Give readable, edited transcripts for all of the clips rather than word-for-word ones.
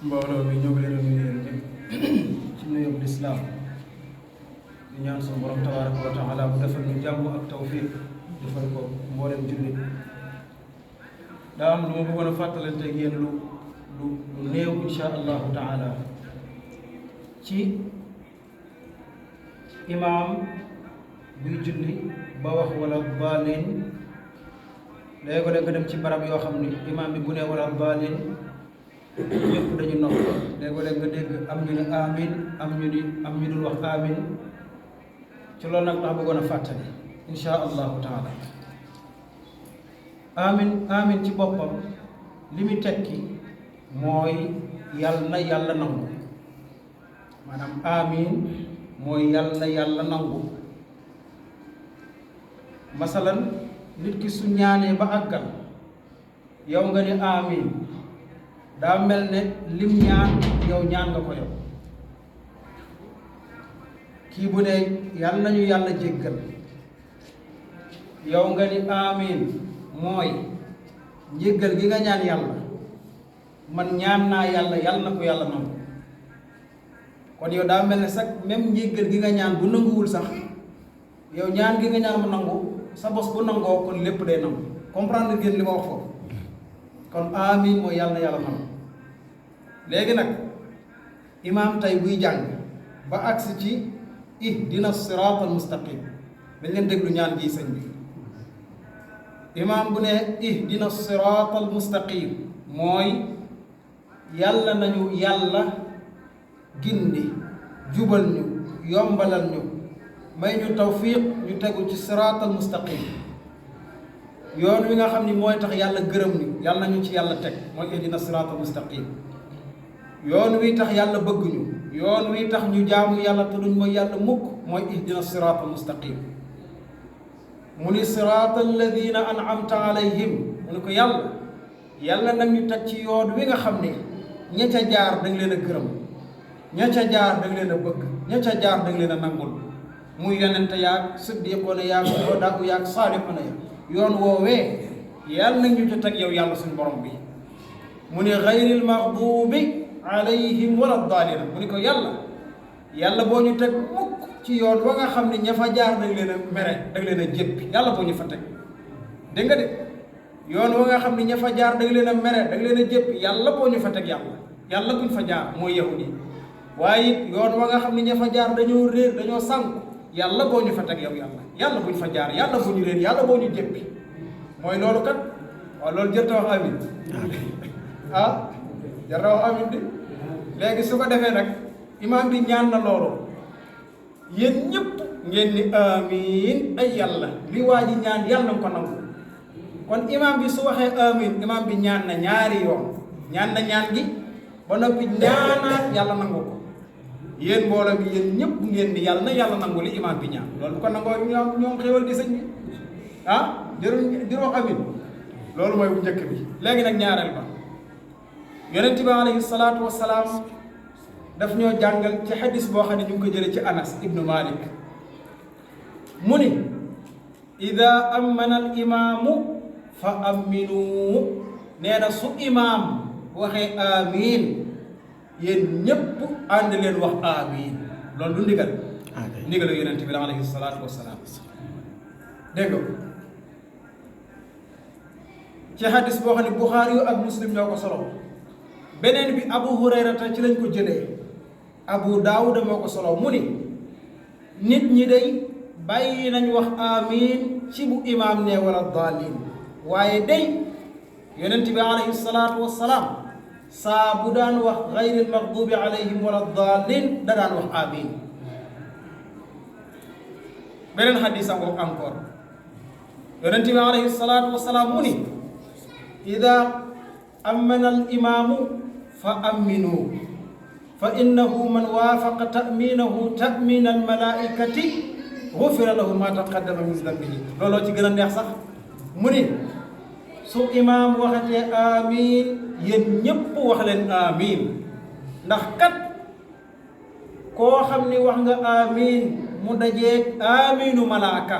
mbooloo mi ñoo ngi leen di nuyu yéen ñëpp ci nuyoo lislaam di ñaan suñu borom tabaaraka wa taala mu defal ñu jàmm ak tawfiq defal ko mboolem jullit daa am lu ma bëggoon a fàttalante ak yéen lu néew insha allahu taala ci imaam buy julli ba wax wala baalin léegi nga dem ci barab yoo xam ni imaam bi bu ne wala baalin ñëpp dañu nopp léegi nga dégg am ñu ne amin am ñu dul wax amin ci loolu nag laa bëggoon a fàttali insha allahu taala amin ci boppam li muy tekki mooy yàlla na yàlla nangu maanaam amin mooy yàlla na yàlla nangu masalan nit ki su ñaanee ba àggal yow nga ni amin daa mel ne lim ñaan yow ñaan nga ko yow kii bu ne yàlla nañu yàlla jéggal yow nga ni amin mooy njéggal gi nga ñaan yàlla man ñaan naa yàlla yàlla na ko yàlla nangu kon yow daa mel ne sax même njéggal gi nga ñaan bu nanguwul sax yow ñaan gi nga ñaan mu nangu sa bos bu nangoo kon lépp day nangu comprendre ngeen li ma wax foofu kon amin mooy yàlla na yàlla nangu léegi nag imaam tey buy jàng ba agsi ci ihdina siraat al mustaqim dañ leen déglu ñaan gi sëñ bi imaam bu ne ihdina siraat al mustaqim mooy yàlla nañu yàlla gindi jubal ñu yombalal ñu may ñu tawfiq ñu tegu ci siraat al mustaqim yoon wi nga xam ni mooy tax yàlla gërëm ni yàlla nañu ci yàlla teg mooy ihdina siraat al mustaqim yoon wi tax yàlla bëgg ñu yoon wi tax ñu jaamu yàlla te duñ mooy yàlla mukk mooy ihdina siraat al mustaqim mu ni siraat alladina an'amta alayhim mu ni ko yàlla nag ñu teg ci yoon wi nga xam ne ña ca jaar danga leen a gërëm ña ca jaar danga leen a bëgg ña ca jaar danga leen a nangul muy yonente yaag siddiqoona yaag shuhadaa yaag saalixoona ya yoon woowee yàlla nag ñu ca teg yow yàlla suñu borom bi mu ni gayril maxduubi alayhim wala daalina mu ni ko yàlla boo ñu teg mukk ci yoon wa nga xam ne ña fa jaar danga leen a mere danga leen a jéppi yàlla boo ñu fa teg dégg nga de yoon wa nga xam ne ña fa jaar danga leen a mere danga leen a jéppi yàlla boo ñu fa teg yàlla buñ fa jaar mooy yahudi waaye it yoon wa nga xam ne ña fa jaar dañoo réer dañoo sànku yàlla boo ñu fa teg yow yàlla buñ fa jaar yàlla boo ñu réer yàlla boo ñu jéppi mooy loolu kat waaw loolu jërta wax amin jërta wax amin di léegi su ko defee nag imaam bi ñaan na loolu yéen ñëpp ngeen ni amin ay yàlla li waa ji ñaan yàlla na ko nangu kon imaam bi su waxee amin imaam bi ñaan na ñaari yoon ñaan na ñaan gi ba noppi ñaanaat yàlla nangu ko yéen mbooloo bi yéen ñëpp ngeen di yàlla na yàlla nangu li imaam bi ñaan loolu bu ko nangoo ñoom xéwal di sëñ bi jërul wax amin loolu mooy bu njëkk bi léegi nag ñaareel ba yonent bi alayhi salaatu wasalaam daf ñoo jàngal ci xadis boo xam ne ñu ngi ko jëlee ci Anas ibnu Malik mu ni ida amana al imaamu fa aminu nee na su imaam waxee amin yéen ñëpp ànd leen wax amin loolu du ndigal ndigalu yonent bi alayhi salaatu wasalaam dégg nga ci xadis boo xam ne Buxaari yu ak Muslim ñoo ko solo beneen bi Abu Hurayrata ci lañ ko jëlee Abu Daawuda moo ko solo mu ni nit ñi day bàyyi nañ wax amin ci bu imaam ne wala daalin waaye day yonent bi alayhi salaatu wassalaam saa bu daan wax gayril maxdubi alayhim wala daalin da daan wax amin beneen xadis ango encore yonent bi alayhi salaatu wassalaam mu ni ida amana al imaamu fa aminu fa innahu man waafaqa ta'minahu ta'min al malaa'ikati ghufira lahu ma taqaddama min dambihi looloo ci gën a neex sax mu ni su imaam waxatee amiin yéen ñépp wax leen amiin ndax kat koo xam ni wax nga amiin mu dajeeg amiinu malaaka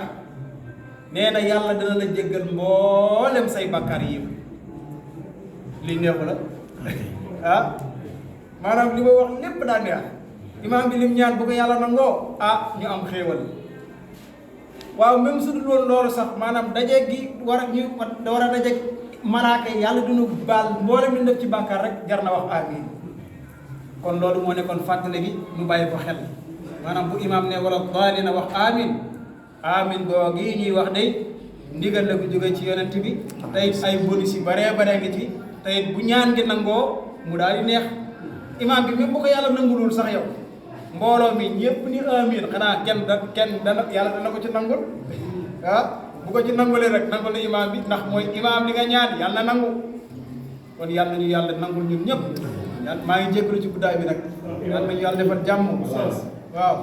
nee na yàlla dina la jéggal mboolem say bakkaar yi li neexu la maanaam li ma wax lépp daa neex imaam bi lim ñaan bu ko yàlla nangoo ñu am xéewal waaw même su dul woon loolu sax maanaam daje gi war a daje malaaka yi yàlla duñu baal mboolem li def ci bàkkaar rek jar na wax amiin kon loolu moo nekkoon fàttale gi ñu bàyyi ko xel maanaam bu imaam ne wala daalina wax amiin doo gi ñuy wax day ndigal la ko jóge ci yonent bi tey ay bonus yu baree ngi ci tey bu ñaan gi nangoo mu daal di neex imaam bi même bu ko yàlla nangulul sax yow mbooloo mi ñëpp ni amiin xanaa kenn dana yàlla dana ko ci nangul bu ko ci nangulee rek nangul na imaam bi ndax mooy imaam li nga ñaan yàlla nangu kon yàlla nañu yàlla nangul ñun ñëpp maa ngi jégalu ci guddaay bi nag yàlla nañu yàlla defal jàmm waaw